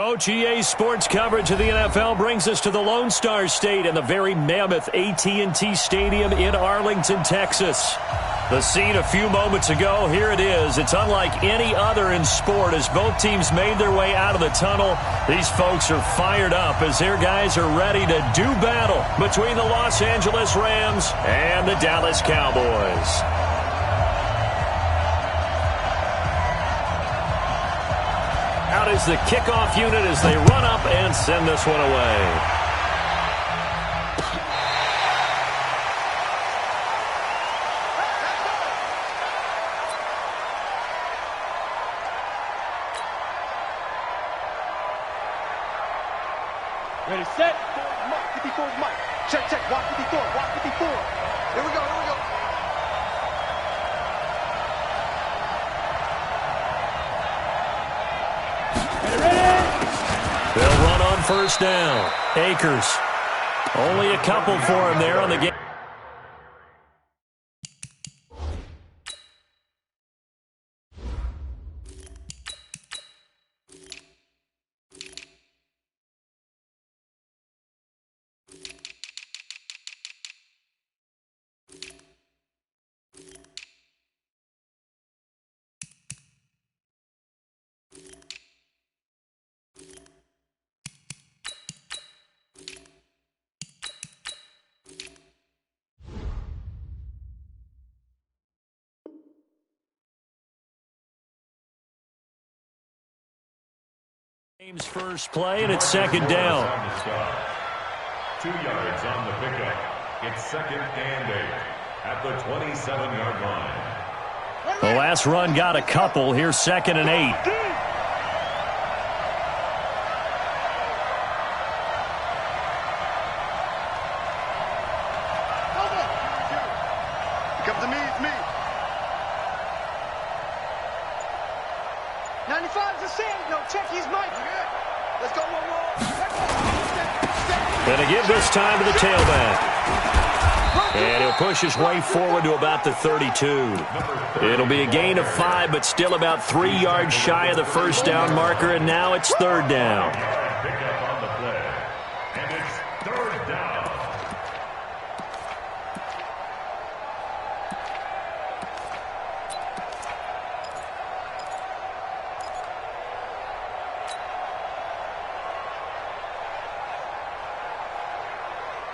OGA sports coverage of the NFL brings us to the Lone Star State and the very mammoth AT&T Stadium in Arlington, Texas. The scene a few moments ago, here it is. It's unlike any other in sport as both teams made their way out of the tunnel. These folks are fired up as their guys are ready to do battle between the Los Angeles Rams and the Dallas Cowboys. Out is the kickoff unit as they run up and send this one away. Ready, set. Mike, 54 is Mike. Check. Watch 54. Watch 54. Here we go. They'll run on first down. Akers. Only a couple for him there on the game. Game's first play, and it's second down. 2 yards on the pickup. It's 2nd and 8 at the 27-yard line. The last run got a couple. Here's 2nd and 8. Come to me, it's me. 95's a sand. No, check, he's Mike. Let's go, Gonna give this time to the tailback. And he'll push his way forward to about the 32. It'll be a gain of 5, but still about 3 yards shy of the first down marker, and now it's 3rd down. Pick up on the play. And it's 3rd down.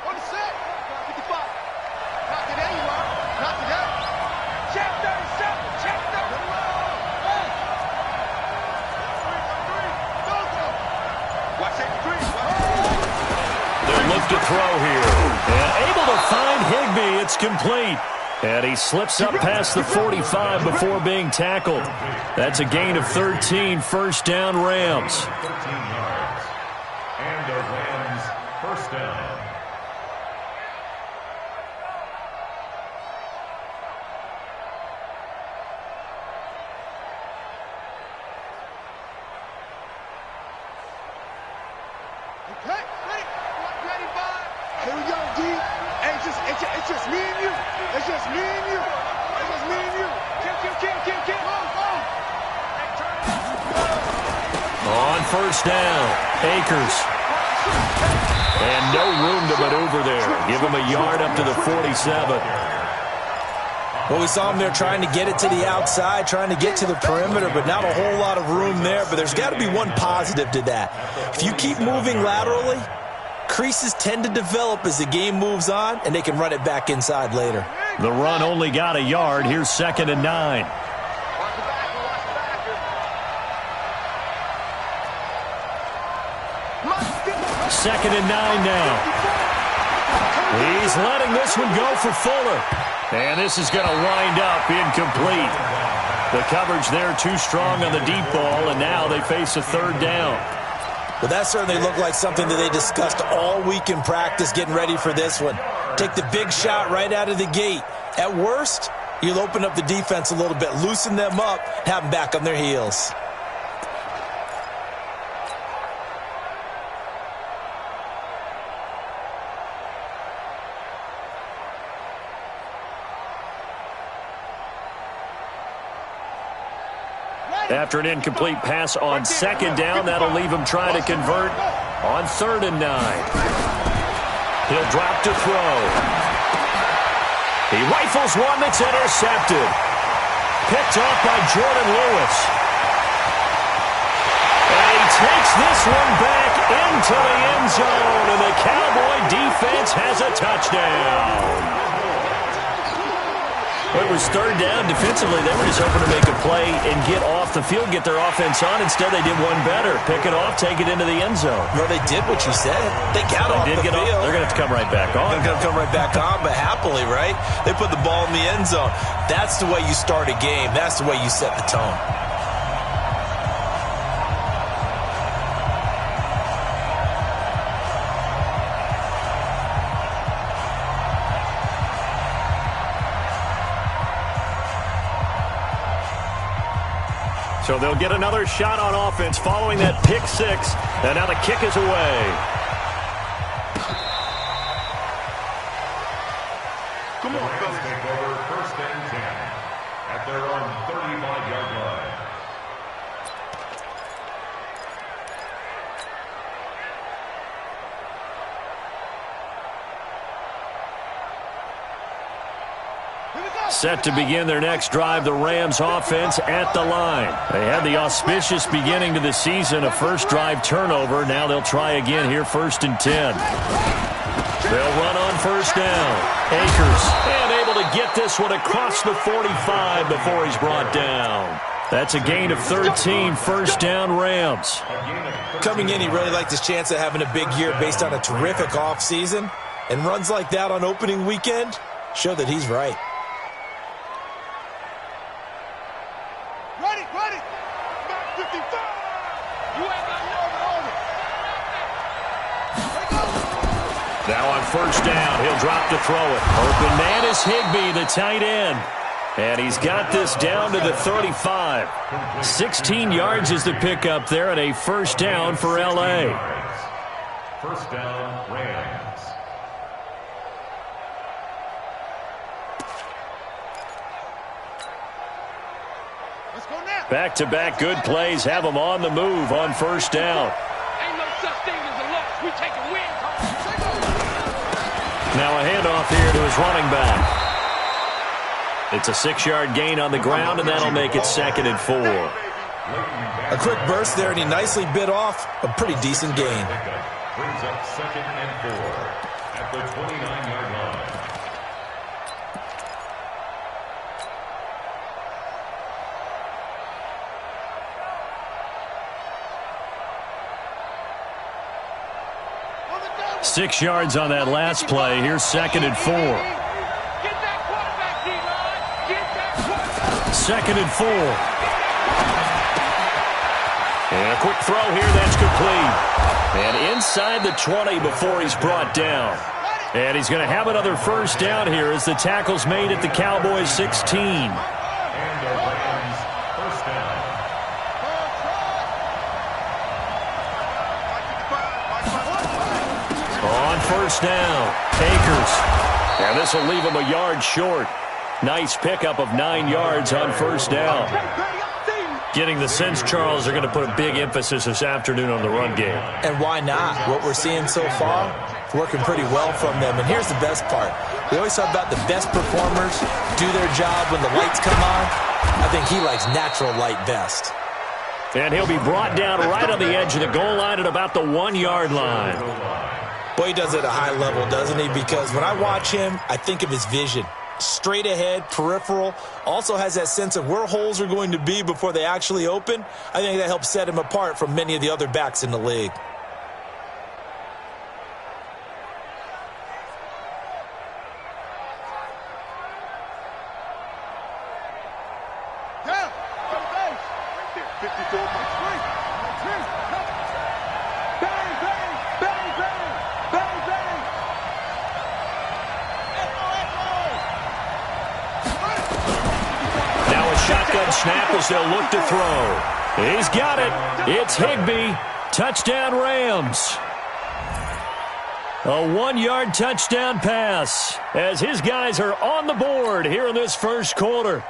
On the set. 55. Not today, you are. Not today. Check 37. Check 30. Watch 83. They'll look to throw here. And able to find Higbee. It's complete. And he slips up past the 45 before being tackled. That's a gain of 13. First down, Rams. 13 yards. And the Rams first down. Hey, ready, bye. Here we go, D. Hey, it's just me and you. It's just me and you. It's just me and you. Kill. On first down, Akers. And no room to maneuver there. Give him a yard up to the 47. Well, we saw him there trying to get it to the outside, trying to get to the perimeter, but not a whole lot of room there. But there's got to be one positive to that. If you keep moving laterally, creases tend to develop as the game moves on, and they can run it back inside later. The run only got a yard. Here's 2nd and 9. Second and 9 now. He's letting this one go for Fuller. And this is going to wind up incomplete. The coverage there too strong on the deep ball, and now they face a 3rd down. Well, that certainly looked like something that they discussed all week in practice getting ready for this one. Take the big shot right out of the gate. At worst, you'll open up the defense a little bit, loosen them up, have them back on their heels. Right. After an incomplete pass on second down, that'll leave him trying to convert on 3rd and 9. He'll drop to throw. He rifles one that's intercepted. Picked off by Jordan Lewis. And he takes this one back into the end zone, and the Cowboy defense has a touchdown. It was 3rd down. Defensively, they were just hoping to make a play and get off the field, get their offense on. Instead, they did one better. Pick it off, take it into the end zone. Well, they did what you said. They got off the field. They're going to have to come right back on. They're going to come right back on, but happily, right? They put the ball in the end zone. That's the way you start a game. That's the way you set the tone. So they'll get another shot on offense following that pick six. And now the kick is away. Come on, fellas. Take over 1st and 10 at their own 35-yard line. Set to begin their next drive, the Rams offense at the line. They had the auspicious beginning to the season, a first drive turnover. Now they'll try again here, 1st and 10. They'll run on 1st down. Akers, and able to get this one across the 45 before he's brought down. That's a gain of 13, 1st down Rams. Coming in, he really liked his chance of having a big year based on a terrific offseason. And runs like that on opening weekend show that he's right. Now on 1st down, he'll drop to throw it. Open man is Higbee, the tight end. And he's got this down to the 35. 16 yards is the pickup there, and a 1st down for L.A. 1st down, Rams. Back-to-back good plays have them on the move on 1st down. Ain't no such thing as a loss. We take a win. Now a handoff here to his running back. It's a 6-yard gain on the ground, and that'll make it 2nd and 4. A quick burst there, and he nicely bit off a pretty decent gain. Brings up 2nd and 4 at the 29-yard line. On the 6 yards on that last play. Here's 2nd and 4. Get that quarterback, D-line. Get that quarterback. 2nd and 4. And a quick throw here, that's complete. And inside the 20 before he's brought down. And he's going to have another 1st down here as the tackle's made at the Cowboys 16. And the Rams 1st down. On 1st down, Akers. And this will leave him a yard short. Nice pickup of 9 yards on 1st down. Getting the sense, Charles, they're going to put a big emphasis this afternoon on the run game. And why not? What we're seeing so far, working pretty well from them. And here's the best part. We always talk about the best performers do their job when the lights come on. I think he likes natural light best. And he'll be brought down right on the edge of the goal line at about the 1-yard line. Boy, he does it at a high level, doesn't he? Because when I watch him, I think of his vision. Straight ahead, peripheral, also has that sense of where holes are going to be before they actually open. I think that helps set him apart from many of the other backs in the league. Down. Go base. Right there. 54 my screen. Bang, bang, bang, bang, bang, bang. Now a shotgun snap as they'll look to throw. He's got it. It's Higbee. Touchdown Rams. A 1-yard touchdown pass as his guys are on the board here in this first quarter.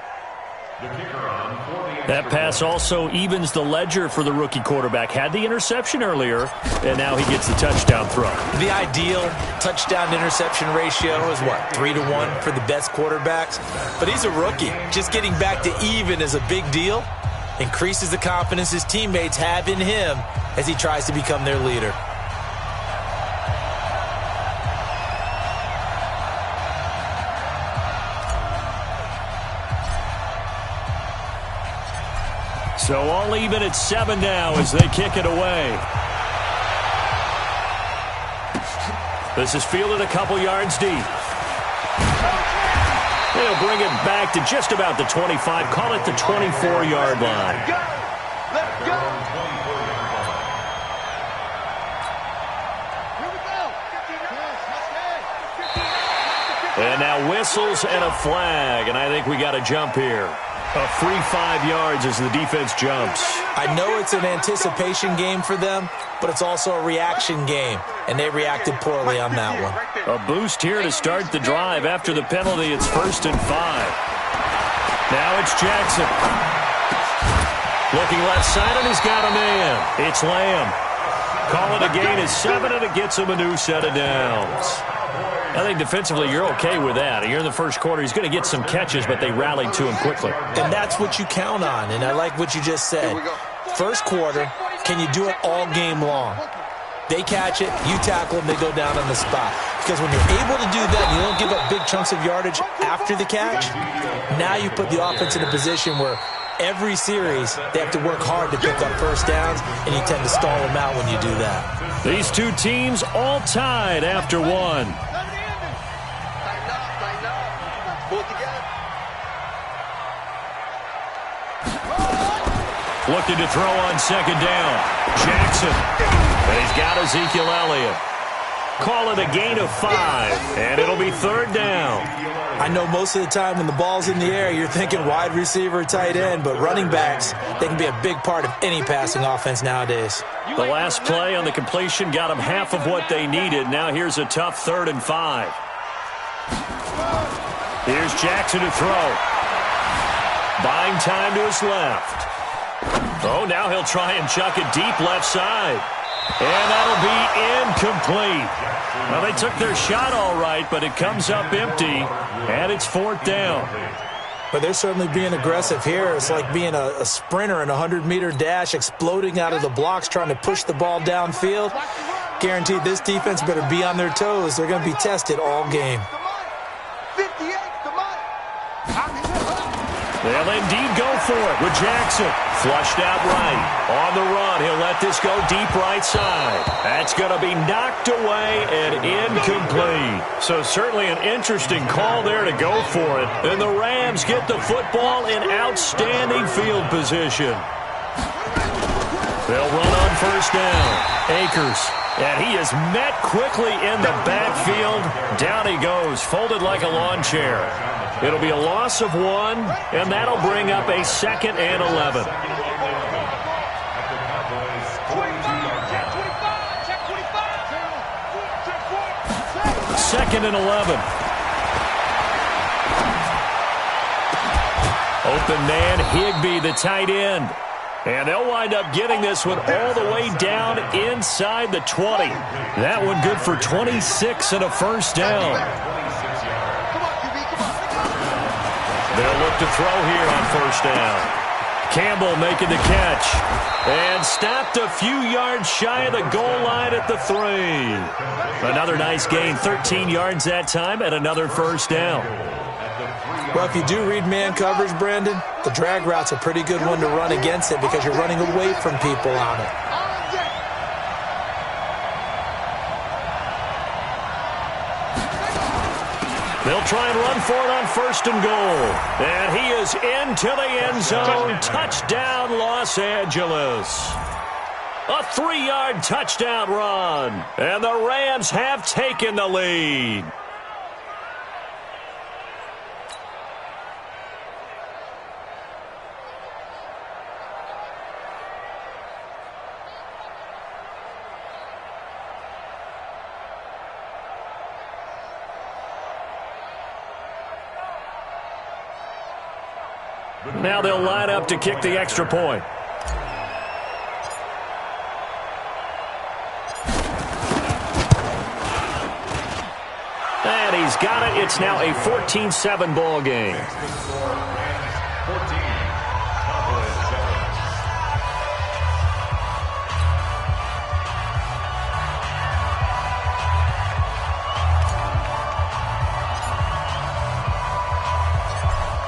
The kicker on for the That pass also evens the ledger for the rookie quarterback. Had the interception earlier, and now he gets the touchdown throw. The ideal touchdown-interception ratio is, what, 3-to-1 for the best quarterbacks? But he's a rookie. Just getting back to even is a big deal. Increases the confidence his teammates have in him as he tries to become their leader. So all even at 7 now as they kick it away. This is fielded a couple yards deep. They'll bring it back to just about the 25. Call it the 24-yard line. Let's go. And now whistles and a flag, and I think we got a jump here. A free 5 yards as the defense jumps. I know it's an anticipation game for them, but it's also a reaction game, and they reacted poorly on that one. A boost here to start the drive. After the penalty, it's 1st and 5. Now it's Jackson. Looking left side, and he's got a man. It's Lamb. Call it a gain of 7, and it gets him a new set of downs. I think defensively you're okay with that. You're in the first quarter. He's going to get some catches, but they rallied to him quickly. And that's what you count on, and I like what you just said. First quarter, can you do it all game long? They catch it, you tackle them, they go down on the spot. Because when you're able to do that, you don't give up big chunks of yardage after the catch. Now you put the offense in a position where every series they have to work hard to pick up first downs, and you tend to stall them out when you do that. These two teams all tied after one. Looking to throw on second down. Jackson. And he's got Ezekiel Elliott. Call it a gain of 5, and it'll be 3rd down. I know most of the time when the ball's in the air, you're thinking wide receiver, tight end, but running backs, they can be a big part of any passing offense nowadays. The last play on the completion got them half of what they needed. Now here's a tough 3rd and 5. Here's Jackson to throw. Buying time to his left. Oh, now he'll try and chuck it deep left side. And that'll be incomplete. Well, they took their shot all right, but it comes up empty, and it's 4th down. But they're certainly being aggressive here. It's like being a sprinter in a 100-meter dash, exploding out of the blocks, trying to push the ball downfield. Guaranteed this defense better be on their toes. They're going to be tested all game. They'll indeed go for it with Jackson. Flushed out right. On the run, he'll let this go deep right side. That's going to be knocked away and incomplete. So certainly an interesting call there to go for it. And the Rams get the football in outstanding field position. They'll run on 1st down. Akers. And he is met quickly in the backfield. Down he goes, folded like a lawn chair. It'll be a loss of 1, and that'll bring up a 2nd and 11. Second and 11. Open man, Higbee, the tight end. And they'll wind up getting this one all the way down inside the 20. That one good for 26 and a 1st down. They'll look to throw here on 1st down. Campbell making the catch. And stopped a few yards shy of the goal line at the 3. Another nice gain, 13 yards that time, and another 1st down. Well, if you do read man coverage, Brandon, the drag route's a pretty good one to run against it because you're running away from people on it. They'll try and run for it on 1st and goal. And he is into the end zone. Touchdown, Los Angeles. A 3-yard touchdown run. And the Rams have taken the lead. Now they'll line up to kick the extra point. And he's got it. It's now a 14-7 ball game.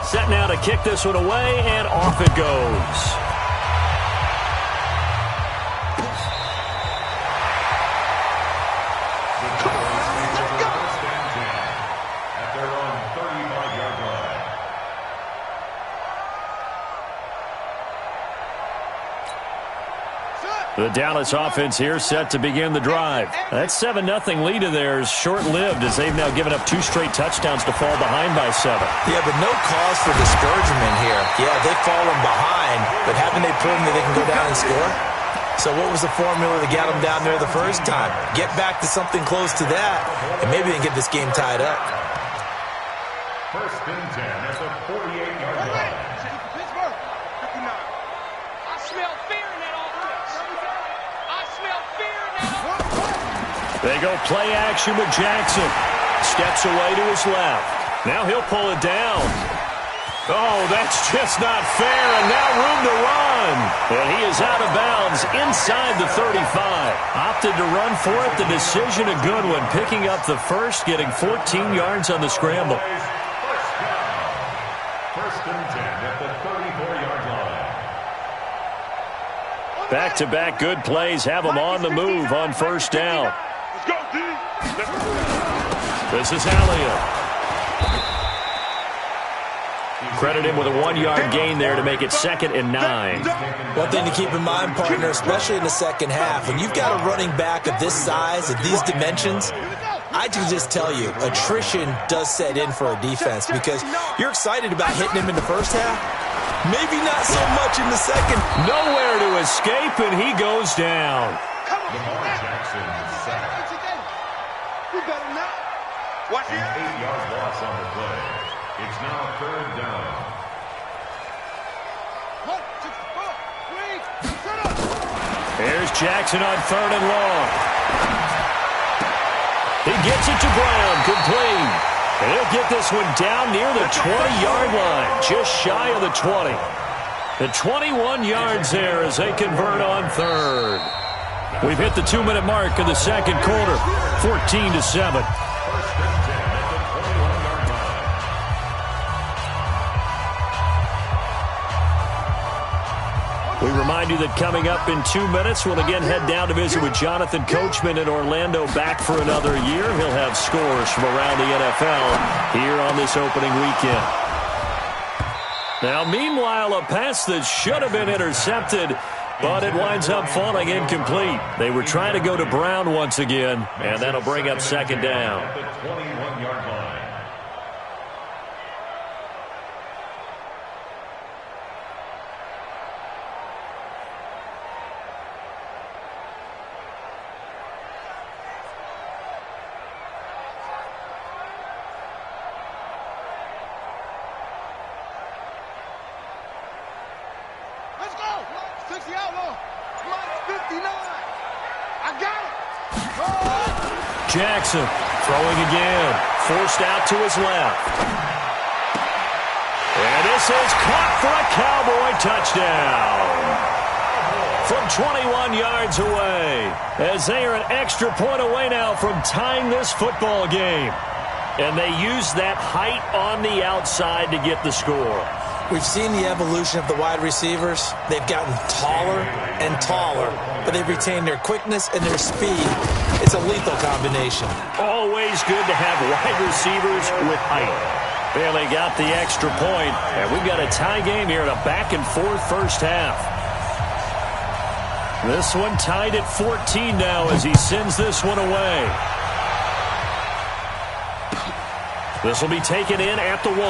Set now to kick this one away, and off it goes. The Dallas offense here set to begin the drive. That 7-0 lead of theirs short-lived as they've now given up 2 straight touchdowns to fall behind by 7. Yeah, but no cause for discouragement here. Yeah, they've fallen behind, but haven't they proven that they can go down and score? So what was the formula that got them down there the first time? Get back to something close to that, and maybe they can get this game tied up. First and 10 at the 48-yard line. Pittsburgh, 59. I smell fear in that offense. I smell fear in that offense. They go play action with Jackson. Steps away to his left. Now he'll pull it down. Oh, that's just not fair, and now room to run. And he is out of bounds inside the 35. Opted to run for it. The decision a good one. Picking up the first, getting 14 yards on the scramble. First and 10 at the 34-yard line. Back-to-back good plays have them on the move on first down. Let's go, D. This is Elliott. Credit him with a 1-yard gain there to make it 2nd and 9. One thing to keep in mind, partner, especially in the second half, when you've got a running back of this size, of these dimensions, I can just tell you, attrition does set in for a defense because you're excited about hitting him in the first half. Maybe not so much in the second. Nowhere to escape, and he goes down. Lamar Jackson sacked. You better not. Watch An it. 8-yard loss on the play. It's now 3rd down. Here's Jackson on 3rd and long. He gets it to Brown, complete. And he'll get this one down near the 20-yard line, just shy of the 20. The 21 yards there as they convert on 3rd. We've hit the 2-minute mark of the second quarter, 14-7. We remind you that coming up in 2 minutes, we'll again head down to visit with Jonathan Coachman in Orlando, back for another year. He'll have scores from around the NFL here on this opening weekend. Now, meanwhile, a pass that should have been intercepted, but it winds up falling incomplete. They were trying to go to Brown once again, and that'll bring up 2nd down. At the 21-yard line. Let's go. 60 outlaw. Minus 59. I got it. Jackson throwing again. Forced out to his left. And this is caught for a Cowboy touchdown. From 21 yards away. As they are an extra point away now from tying this football game. And they use that height on the outside to get the score. We've seen the evolution of the wide receivers. They've gotten taller and taller, but they've retained their quickness and their speed. It's a lethal combination. Always good to have wide receivers with height. Well, they got the extra point, and we've got a tie game here in a back-and-forth first half. This one tied at 14 now as he sends this one away. This will be taken in at the 1.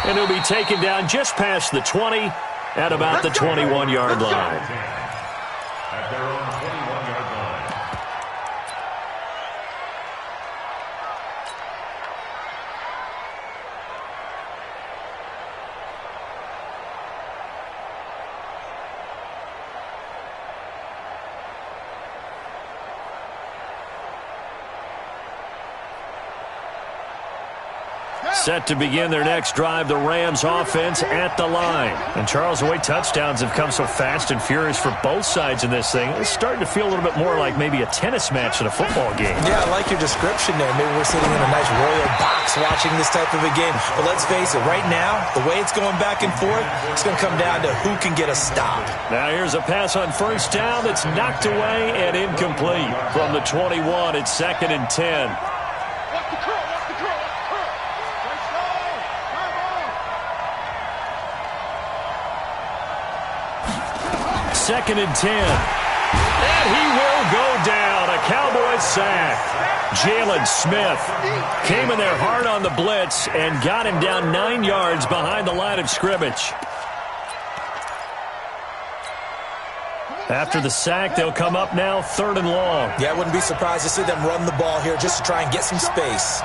And he'll be taken down just past the 20 at about the 21-yard line. At their own 21-yard line. Set to begin their next drive, the Rams offense at the line. And Charles, the way touchdowns have come so fast and furious for both sides in this thing, it's starting to feel a little bit more like maybe a tennis match than a football game. Yeah, I like your description there. Maybe we're sitting in a nice royal box watching this type of a game. But let's face it, right now, the way it's going back and forth, it's going to come down to who can get a stop. Now here's a pass on first down that's knocked away and incomplete. From the 21, it's 2nd and 10. Second and 10. And he will go down. A Cowboys sack. Jalen Smith came in there hard on the blitz and got him down 9 yards behind the line of scrimmage. After the sack, they'll come up now 3rd and long. Yeah, I wouldn't be surprised to see them run the ball here just to try and get some space.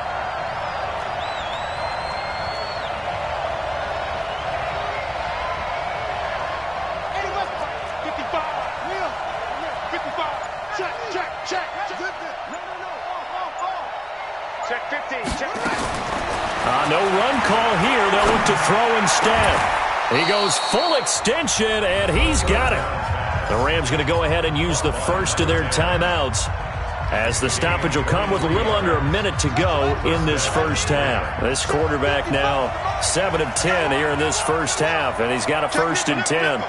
No run call here. They'll look to throw instead. He goes full extension, and he's got it. The Rams going to go ahead and use the first of their timeouts, as the stoppage will come with a little under a minute to go in this first half. This quarterback now 7 of 10 here in this first half, and he's got a 1st and 10.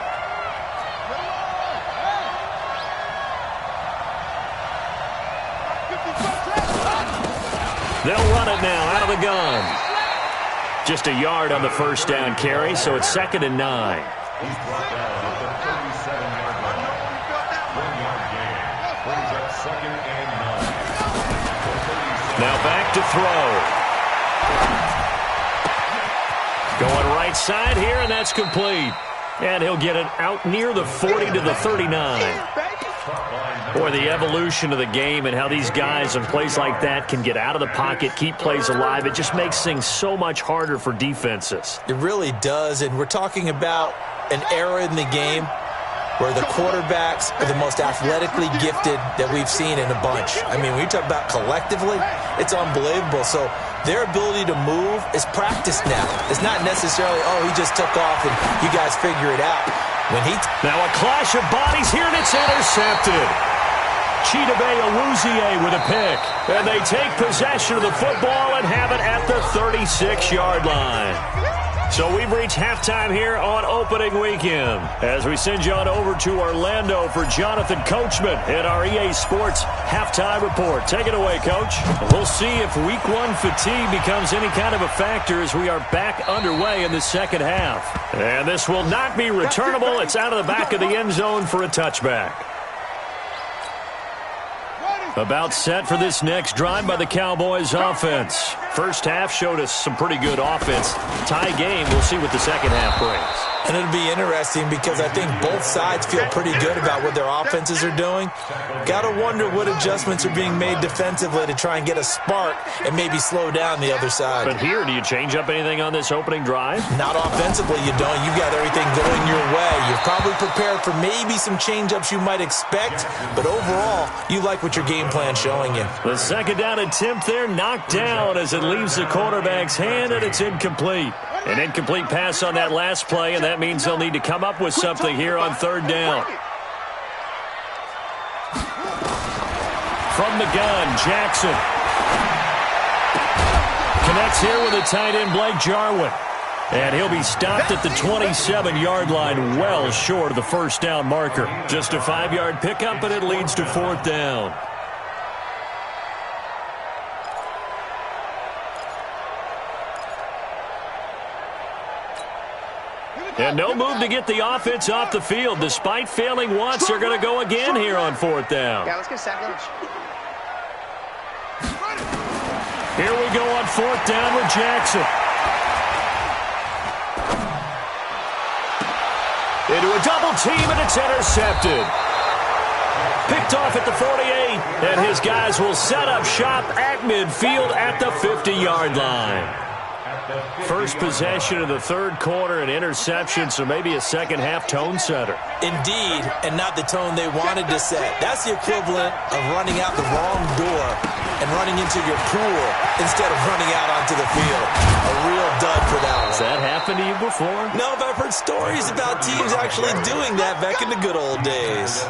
They'll run it now out of the gun. Just a yard on the first down carry, so it's 2nd and 9. He's brought down at the 37-yard line. 1-yard gain. Brings up 2nd and 9. Now back to throw. Going right side here, and that's complete. And he'll get it out near the 40 to the 39. Boy, the evolution of the game and how these guys in plays like that can get out of the pocket, keep plays alive, it just makes things so much harder for defenses. It really does, and we're talking about an era in the game where the quarterbacks are the most athletically gifted that we've seen in a bunch. I mean, when you talk about collectively, it's unbelievable. So their ability to move is practiced now. It's not necessarily, oh, he just took off and you guys figure it out. Now a clash of bodies here, and it's intercepted. Chidobe Awuzie with a pick. And they take possession of the football and have it at the 36-yard line. So we've reached halftime here on opening weekend as we send you on over to Orlando for Jonathan Coachman in our EA Sports halftime report. Take it away, Coach. We'll see if week one fatigue becomes any kind of a factor as we are back underway in the second half. And this will not be returnable. It's out of the back of the end zone for a touchback. About set for this next drive by the Cowboys offense. First half showed us some pretty good offense. Tie game, we'll see what the second half brings. And it'll be interesting because I think both sides feel pretty good about what their offenses are doing. Got to wonder what adjustments are being made defensively to try and get a spark and maybe slow down the other side. But here, do you change up anything on this opening drive? Not offensively, you don't. You've got everything going your way. You're probably prepared for maybe some change-ups you might expect, but overall, you like what your game plan's showing you. The second down attempt there knocked down as it leaves the quarterback's hand, and it's incomplete. An incomplete pass on that last play, and that means they'll need to come up with something here on third down. From the gun, Jackson connects here with a tight end, Blake Jarwin. And he'll be stopped at the 27-yard line, well short of the first down marker. Just a 5-yard pickup, and it leads to fourth down. And no move to get the offense off the field. Despite failing once, they're going to go again here on fourth down. Yeah, let's get sack lunch. Here we go on fourth down with Jackson. Into a double team, and it's intercepted. Picked off at the 48, and his guys will set up shop at midfield at the 50-yard line. First possession of the third quarter, an interception, so maybe a second-half tone setter. Indeed, and not the tone they wanted to set. That's the equivalent of running out the wrong door and running into your pool instead of running out onto the field. A real dud for that one. Has that happened to you before? No, but I've heard stories about teams actually doing that back in the good old days.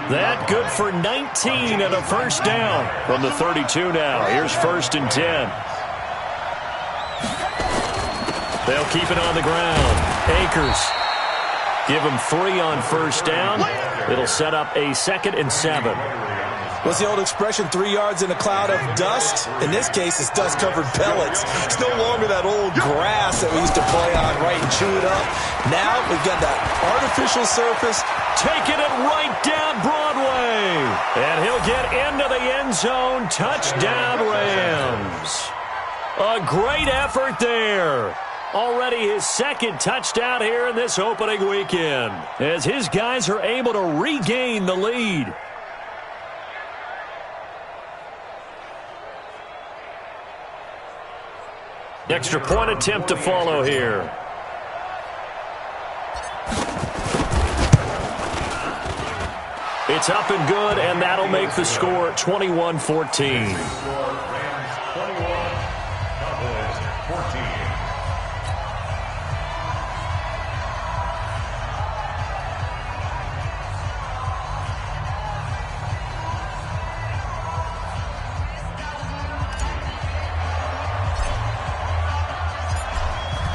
That good for 19 and a first down from the 32 now. Here's 1st and 10. They'll keep it on the ground. Akers. Give him 3 on first down. It'll set up a 2nd and 7. What's the old expression, 3 yards in a cloud of dust? In this case, it's dust-covered pellets. It's no longer that old grass that we used to play on, right, and chew it up. Now we've got that artificial surface. Taking it right down Broadway. And he'll get into the end zone. Touchdown, Rams. A great effort there. Already his 2nd touchdown here in this opening weekend, as his guys are able to regain the lead. Extra point attempt to follow here. It's up and good, and that'll make the score 21-14.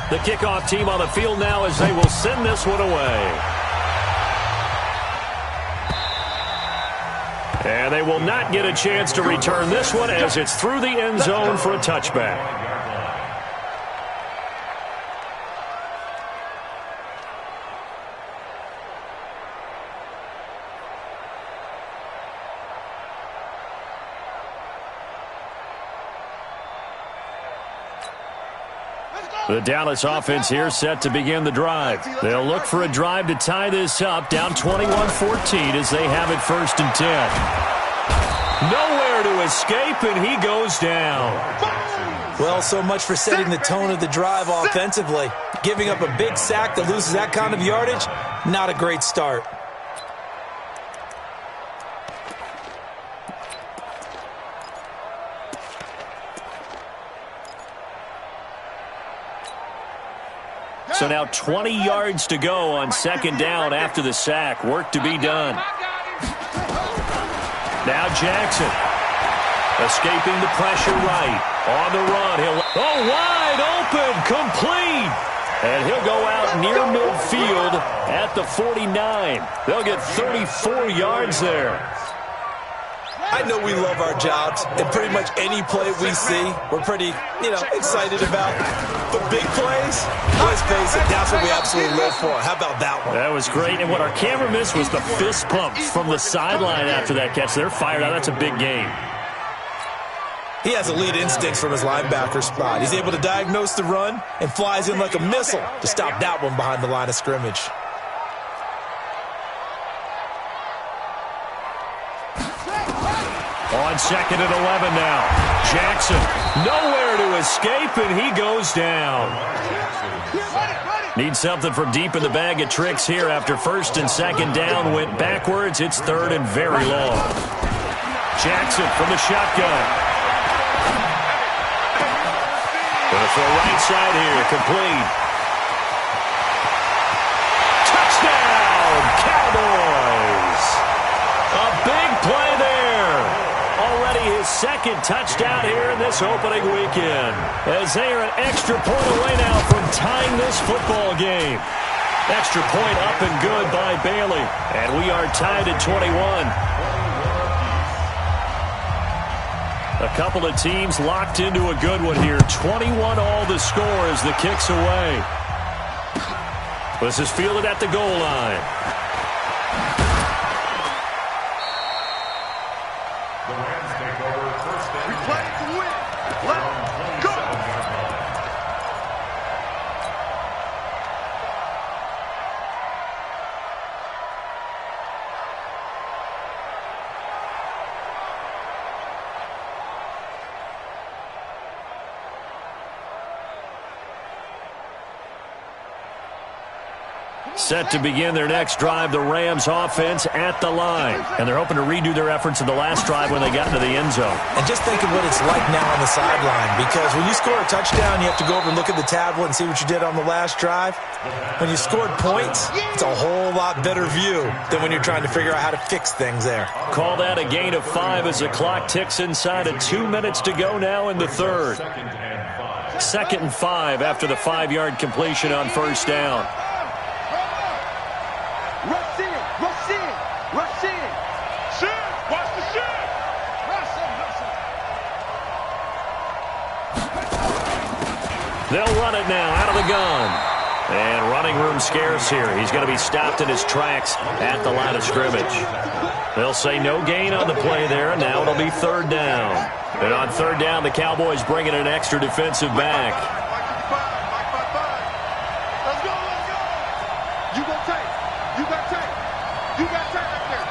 The kickoff team on the field now as they will send this one away. And they will not get a chance to return this one as it's through the end zone for a touchback. The Dallas offense here set to begin the drive. They'll look for a drive to tie this up, down 21-14 as they have it 1st and 10. Nowhere to escape, and he goes down. Well, so much for setting the tone of the drive offensively. Giving up a big sack that loses that kind of yardage, not a great start. So now 20 yards to go on 2nd down after the sack. Work to be done. Now Jackson. Escaping the pressure right. On the run. Wide open. Complete. And he'll go out near midfield at the 49. They'll get 34 yards there. I know we love our jobs, and pretty much any play we see, we're pretty, excited about. But big plays, let's face it, that's what we absolutely live for. How about that one? That was great, and what our camera missed was the fist pumps from the sideline after that catch. They're fired out. That's a big game. He has elite instincts from his linebacker spot. He's able to diagnose the run and flies in like a missile to stop that one behind the line of scrimmage. On 2nd and 11 now. Jackson, nowhere to escape, and he goes down. Needs something from deep in the bag of tricks here after 1st and 2nd down. Went backwards. It's 3rd and very long. Jackson from the shotgun. Going for a right side here. Complete. Touchdown, Cowboys. A big play there. Already his 2nd touchdown here in this opening weekend. As they are an extra point away now from tying this football game. Extra point up and good by Bailey. And we are tied at 21. A couple of teams locked into a good one here. 21 all the score as the kick's away. This is fielded at the goal line. Set to begin their next drive, the Rams offense at the line. And they're hoping to redo their efforts in the last drive when they got into the end zone. And just think of what it's like now on the sideline, because when you score a touchdown, you have to go over and look at the tablet and see what you did on the last drive. When you scored points, it's a whole lot better view than when you're trying to figure out how to fix things there. Call that a gain of 5 as the clock ticks inside of 2 minutes to go now in the third. 2nd and 5 after the 5-yard completion on first down. Rush in, rush in, rush in. Shit, watch the shit. Rush in, rush in. They'll run it now out of the gun. And running room scarce here. He's going to be stopped in his tracks at the line of scrimmage. They'll say no gain on the play there. Now it'll be 3rd down. And on 3rd down, the Cowboys bring in an extra defensive back. Let's go, let's go. You got tape. You got tape. You got tape right there.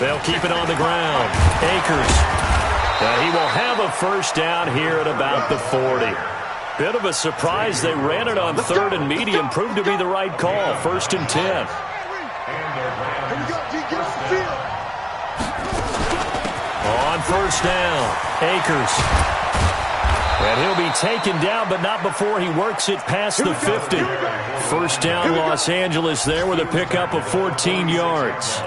They'll keep it on the ground. Akers. He will have a first down here at about the 40. Bit of a surprise. They ran it on 3rd and medium. Proved to be the right call. 1st and 10. Here we go, G. Get off the field. On 1st down, Akers. And he'll be taken down, but not before he works it past the 50. 1st down, Los Angeles there with a pickup of 14 yards.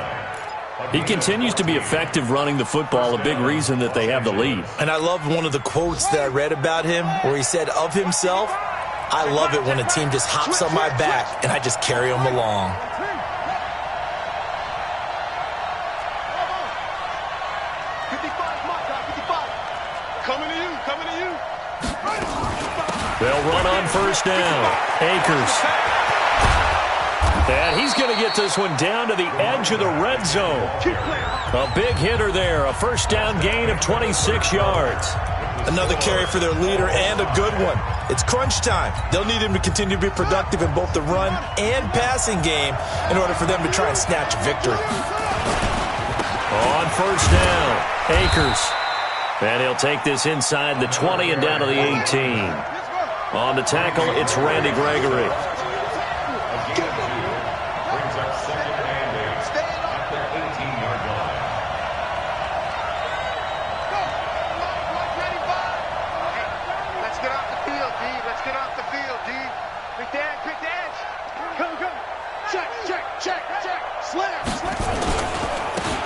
He continues to be effective running the football, a big reason that they have the lead. And I love one of the quotes that I read about him where he said of himself, I love it when a team just hops on my back and I just carry them along. They'll run on 1st down. Akers. And he's going to get this one down to the edge of the red zone. A big hitter there. A 1st down gain of 26 yards. Another carry for their leader and a good one. It's crunch time. They'll need him to continue to be productive in both the run and passing game in order for them to try and snatch victory. On 1st down, Akers. And he'll take this inside the 20 and down to the 18. On the tackle, it's Randy Gregory.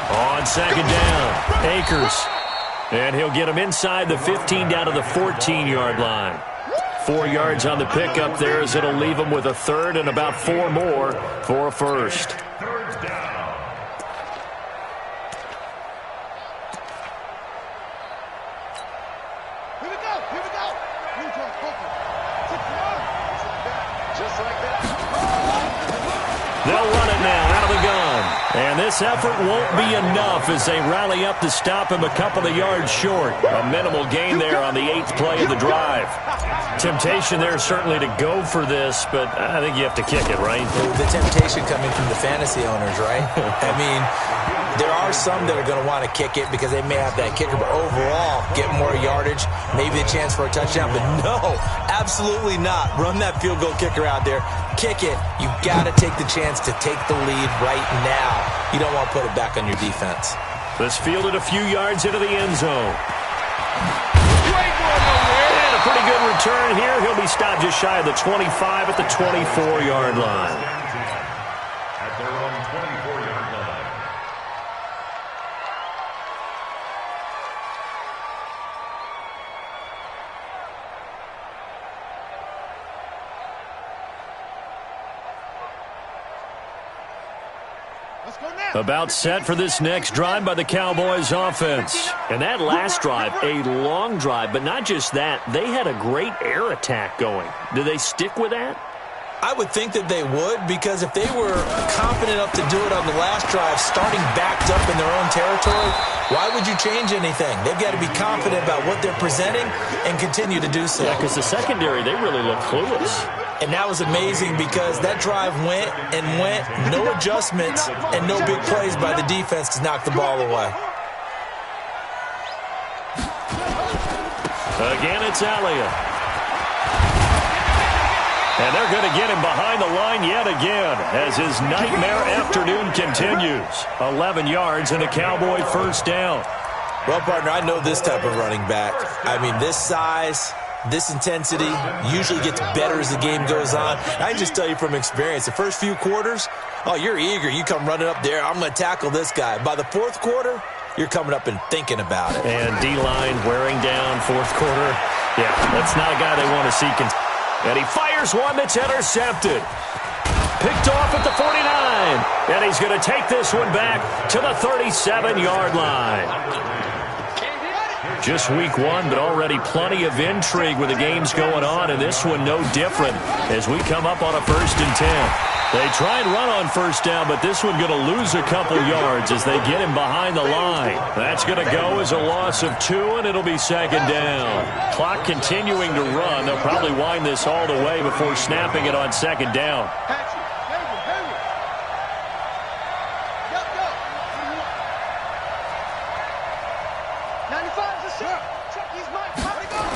On 2nd down, Akers. And he'll get him inside the 15 down to the 14-yard line. 4 yards on the pickup there as it'll leave him with a 3rd and about 4 more for a 1st. 3rd down. Here we go, here we go. Just like that. They'll run it now out of the gun. And this effort won't be enough as they rally up to stop him a couple of yards short. A minimal gain there on the 8th play of the drive. Temptation there certainly to go for this, but I think you have to kick it, right? The temptation coming from the fantasy owners, right? I mean, there are some that are going to want to kick it because they may have that kicker, but overall, get more yardage, maybe a chance for a touchdown. But no, absolutely not. Run that field goal kicker out there. Kick it. You got to take the chance to take the lead right now. You don't want to put it back on your defense. This fielded a few yards into the end zone. And a pretty good return here. He'll be stopped just shy of the 25 at the 24-yard line. At their own 24-yard line. About set for this next drive by the Cowboys offense. And that last drive, a long drive, but not just that. They had a great air attack going. Do they stick with that? I would think that they would, because if they were confident enough to do it on the last drive, starting backed up in their own territory, why would you change anything? They've got to be confident about what they're presenting and continue to do so. Yeah, because the secondary, they really look clueless. And that was amazing because that drive went and went, no adjustments and no big plays by the defense to knock the ball away. Again, it's Elliott. And they're going to get him behind the line yet again as his nightmare afternoon continues. 11 yards and a Cowboy first down. Well, partner, I know this type of running back. I mean, this size, this intensity usually gets better as the game goes on. I can just tell you from experience, the first few quarters, oh, you're eager. You come running up there, I'm going to tackle this guy. By the fourth quarter, you're coming up and thinking about it. And D-line wearing down fourth quarter. Yeah, that's not a guy they want to see. And he fires one that's intercepted. Picked off at the 49. And he's going to take this one back to the 37-yard line. Just week one, but already plenty of intrigue with the games going on, and this one no different as we come up on a 1st and 10. They try and run on first down, but this one going to lose a couple yards as they get him behind the line. That's going to go as a loss of 2, and it'll be 2nd down. Clock continuing to run. They'll probably wind this all the way before snapping it on 2nd down.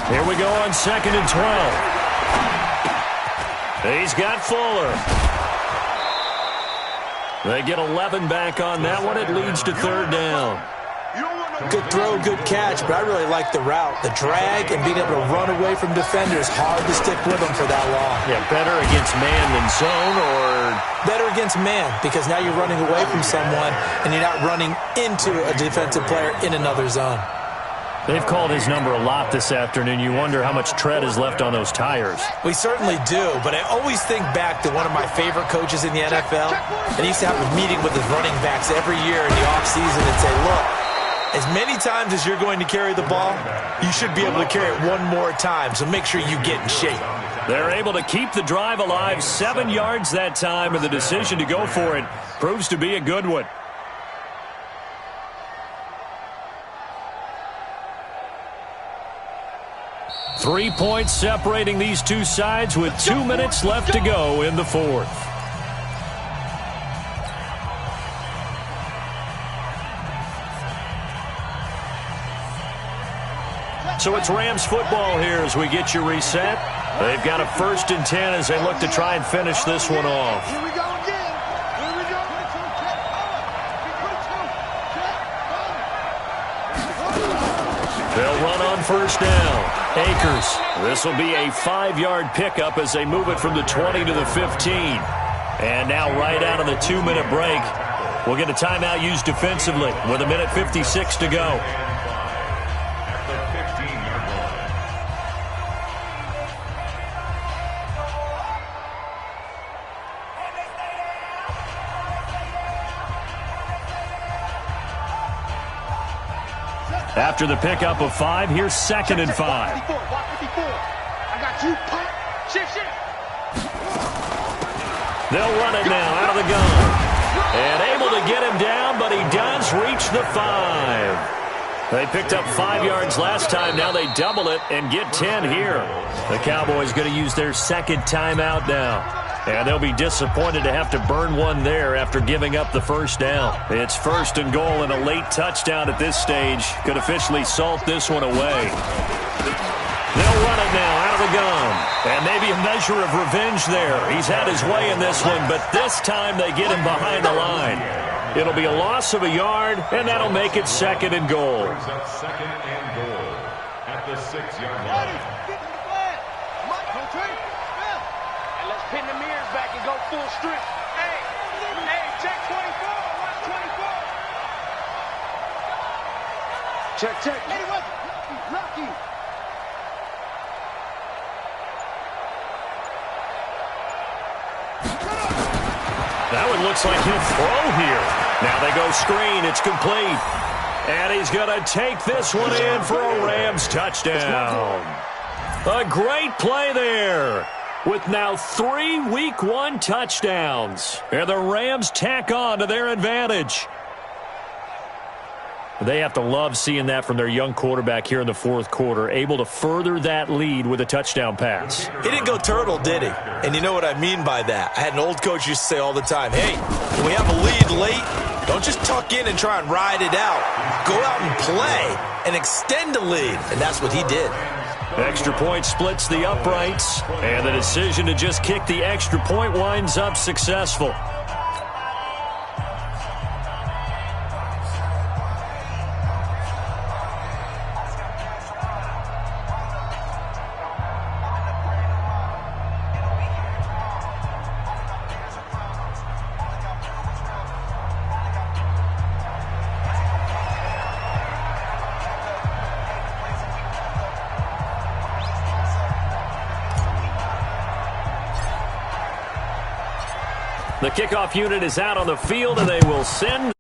Here we go on 2nd and 12. He's got Fuller. They get 11 back on that one. It leads to 3rd down. Good throw, good catch, but I really like the route. The drag and being able to run away from defenders, hard to stick with them for that long. Yeah, better against man than zone, or better against man, because now you're running away from someone and you're not running into a defensive player in another zone. They've called his number a lot this afternoon. You wonder how much tread is left on those tires. We certainly do, but I always think back to one of my favorite coaches in the NFL, and he used to have a meeting with his running backs every year in the offseason and say, look, as many times as you're going to carry the ball, you should be able to carry it one more time, so make sure you get in shape. They're able to keep the drive alive, 7 yards that time, and the decision to go for it proves to be a good one. Three points separating these two sides with 2 minutes left to go in the 4th. So it's Rams football here as we get you reset. They've got a 1st and 10 as they look to try and finish this one off. Here we go again. Here we go. They'll run on first down. Akers. This will be a 5-yard pickup as they move it from the 20 to the 15. And now right out of the 2-minute break, we'll get a timeout used defensively with 1:56 to go. After the pickup of 5, here's 2nd and 5. I got you. Shift. They'll run it now out of the gun. And able to get him down, but he does reach the 5. They picked up 5 yards last time. Now they double it and get 10 here. The Cowboys going to use their 2nd timeout now. And they'll be disappointed to have to burn one there after giving up the 1st down. It's 1st and goal, and a late touchdown at this stage could officially salt this one away. They'll run it now out of the gun. And maybe a measure of revenge there. He's had his way in this one, but this time they get him behind the line. It'll be a loss of a yard, and that'll make it 2nd and goal. 2nd and goal at the 6-yard line. Pin the mirrors back and go full strip. Hey, check 24. Watch 24. Check. Hey, what? Lucky. That one looks like he'll throw here. Now they go screen. It's complete. And he's going to take this one in for a Rams touchdown. A great play there. With now 3 Week 1 touchdowns. And the Rams tack on to their advantage. They have to love seeing that from their young quarterback here in the 4th quarter, able to further that lead with a touchdown pass. He didn't go turtle, did he? And you know what I mean by that. I had an old coach used to say all the time, hey, when we have a lead late, don't just tuck in and try and ride it out. Go out and play and extend the lead. And that's what he did. Extra point splits the uprights, and the decision to just kick the extra point winds up successful. The kickoff unit is out on the field, and they will send